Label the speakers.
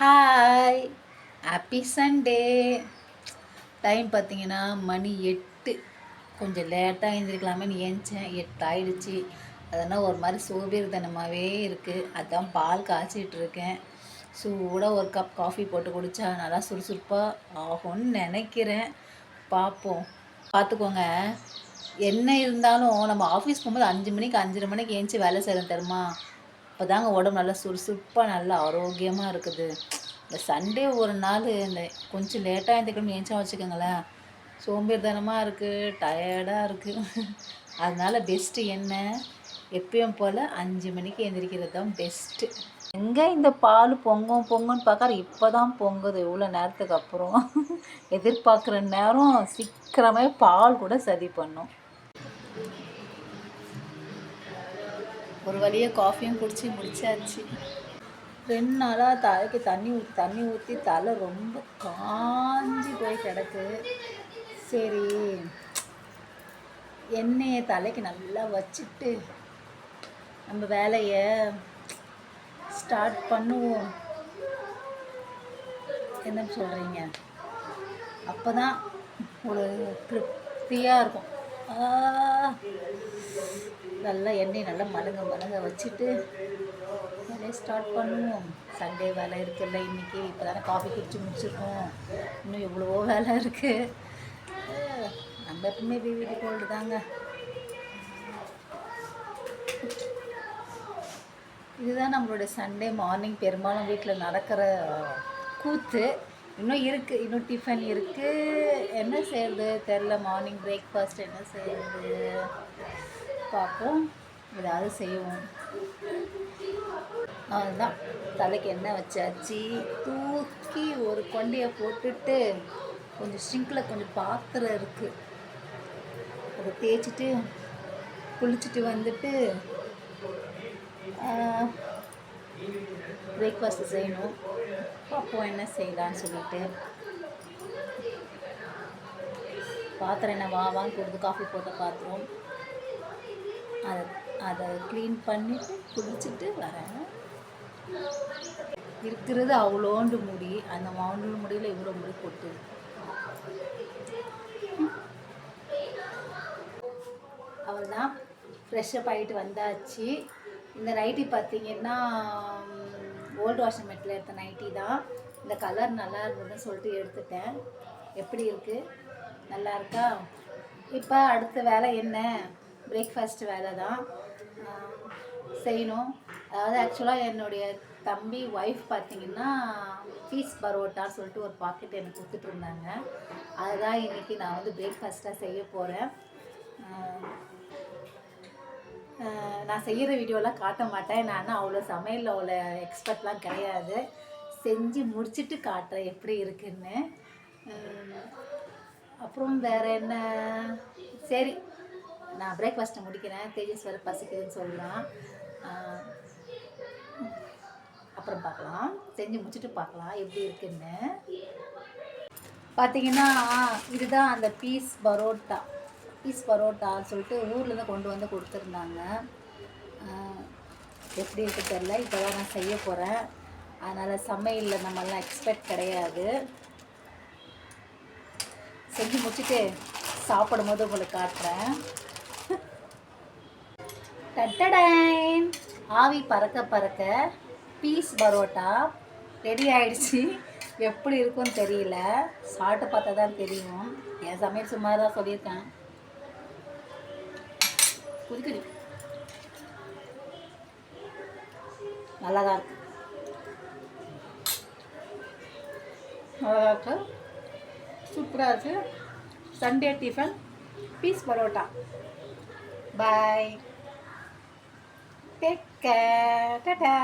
Speaker 1: Hi, happy Sunday. Time பார்த்தீங்கன்னா மணி 8. கொஞ்சம் லேட்டாக எழுந்திரிக்கலாமேன்னு ஏந்திச்சேன். 8 ஆயிடுச்சு. அதனால் ஒரு மாதிரி சோம்பேறித்தனமாகவே இருக்குது. அதான் பால் காய்ச்சிட்ருக்கேன். சூடாக ஒரு கப் காஃபி போட்டு குடித்தா நல்லா சுறுசுறுப்பாக ஆகும்னு நினைக்கிறேன். பார்ப்போம். பார்த்துக்கோங்க, என்ன இருந்தாலும் நம்ம ஆஃபீஸ் போகும்போது 5 மணிக்கு 5:30 மணிக்கு ஏந்திச்சி வேலை செய்கிறோம் தெரியுமா? அப்போ தாங்க உடம்பு நல்லா சுறுசுறுப்பாக நல்லா ஆரோக்கியமாக இருக்குது. இந்த சண்டே ஒரு நாள் இந்த கொஞ்சம் லேட்டாக எழுந்திரிக்கணும்னு ஏந்திச்சா வச்சுக்கோங்களேன், சோம்பேறித்தனமாக இருக்குது, டயர்டாக இருக்குது. அதனால் பெஸ்ட்டு என்ன, எப்பயும் போல் 5 மணிக்கு எழுந்திரிக்கிறது தான் பெஸ்ட்டு. எங்கே இந்த பால் பொங்குன்னு பார்க்குற, இப்போ தான் பொங்குது இவ்வளோ நேரத்துக்கு அப்புறம். எதிர்பார்க்குற நேரம் சீக்கிரமே பால் கூட சதி பண்ணும். ஒரு வழியாக காஃபியும் குடிச்சு முடிச்சாச்சு. 2 நாளாக தலைக்கு தண்ணி ஊற்றி தலை ரொம்ப காஞ்சி போய் கிடக்கு. சரி, எண்ணெயை தலைக்கு நல்லா வச்சுட்டு நம்ம வேலையை ஸ்டார்ட் பண்ணுவோம். என்ன சொல்கிறீங்க? அப்போ தான் ஒரு திருப்தியாக இருக்கும். நல்லா எண்ணெய் நல்லா மலங்க வச்சுட்டு வேலையை ஸ்டார்ட் பண்ணுவோம். சண்டே வேலை இருக்குல்ல இன்றைக்கி. இப்போ தானே காஃபி குடிச்சு முடிச்சிருக்கோம். இன்னும் எவ்வளவோ வேலை இருக்குது. நம்ம எப்பவுமே வீட்டு கோல்டு தாங்க. இதுதான் நம்மளோட சண்டே மார்னிங் பெரும்பாலும் வீட்டில் நடக்கிற கூத்து. இன்னும் இருக்குது, இன்னும் டிஃபன் இருக்குது. என்ன செய்கிறது தெரில. மார்னிங் பிரேக்ஃபாஸ்ட் என்ன செய்கிறது பார்ப்போம். ஏதாவது செய்வோம். அதுதான் தலைக்கு எண்ணெய் வச்சாச்சு. தூக்கி ஒரு கொண்டையை போட்டுட்டு கொஞ்சம் சிங்கில் கொஞ்சம் பாத்திரம் இருக்குது, அதை தேய்ச்சிட்டு குளிச்சுட்டு வந்துட்டு பிரேக்ஃபாஸ்ட்டு செய்யணும். அப்போ என்ன செய்யலான்னு சொல்லிட்டு பாத்திரம் என்ன வான்னு கொடுத்து காஃபி போட்ட பாத்திரம் அதை க்ளீன் பண்ணிவிட்டு குளிச்சுட்டு வரேன். இருக்கிறது அவ்வளோண்டு முடி. அந்த மாவுண்டு முடியில் இவ்வளோ முடி போட்டு அவள் தான் ஃப்ரெஷ்ஷப் ஆகிட்டு வந்தாச்சு. இந்த நைட்டி பார்த்திங்கன்னா ஓல்டு வாஷ்மெட்டில் எடுத்த நைட்டி தான். இந்த கலர் நல்லா இருந்ததுன்னு சொல்லிட்டு எடுத்துட்டேன். எப்படி இருக்குது? நல்லா இருக்கா? இப்போ அடுத்த வேலை என்ன? பிரேக்ஃபாஸ்ட் வேலை தான் செய்யணும். அதாவது ஆக்சுவலாக என்னுடைய தம்பி ஒய்ஃப் பார்த்திங்கன்னா பீஸ் பரோட்டான்னு சொல்லிட்டு ஒரு பாக்கெட் எனக்கு கொடுத்துட்ருந்தாங்க. அதுதான் இன்றைக்கி நான் வந்து பிரேக்ஃபாஸ்ட்டாக செய்ய போகிறேன். நான் செய்கிற வீடியோலாம் காட்ட மாட்டேன். நான் அவ்வளோ சமையலில் அவ்வளோ எக்ஸ்பர்ட்லாம் கிடையாது. செஞ்சு முடிச்சுட்டு காட்டுறேன் எப்படி இருக்குன்னு. அப்புறம் வேறு என்ன? சரி, நான் பிரேக்ஃபாஸ்ட்டை முடிக்கிறேன். தேஜஸ் வேறு பசிக்குதுன்னு சொல்லலாம். அப்புறம் பார்க்கலாம், செஞ்சு முடிச்சுட்டு பார்க்கலாம் எப்படி இருக்குன்னு. பார்த்திங்கன்னா இதுதான் அந்த பீஸ் பரோட்டான்னு சொல்லிட்டு ஊர்லேருந்து கொண்டு வந்து கொடுத்துருந்தாங்க. எப்படி இருக்குது தெரில. இப்போ தான் நான் செய்ய போகிறேன். அதனால் சமையலில் நம்மளாம் எக்ஸ்பெக்ட் கிடையாது. செஞ்சு முடிச்சுட்டு சாப்பிடும் போது உங்களுக்கு காட்டுறேன். டட்டடைன், ஆவி பறக்க பீஸ் பரோட்டா ரெடி ஆகிடுச்சு. எப்படி இருக்குன்னு தெரியல, சாப்பிட்டு பார்த்தா தான் தெரியும். என் சமையல் சுமார் தான் சொல்லியிருக்கேன். புதுக்கடி நல்லா தான் இருக்கு. சூப்பராக இருக்குது. Sunday tiffin piece parotta. Bye, take care, Tata.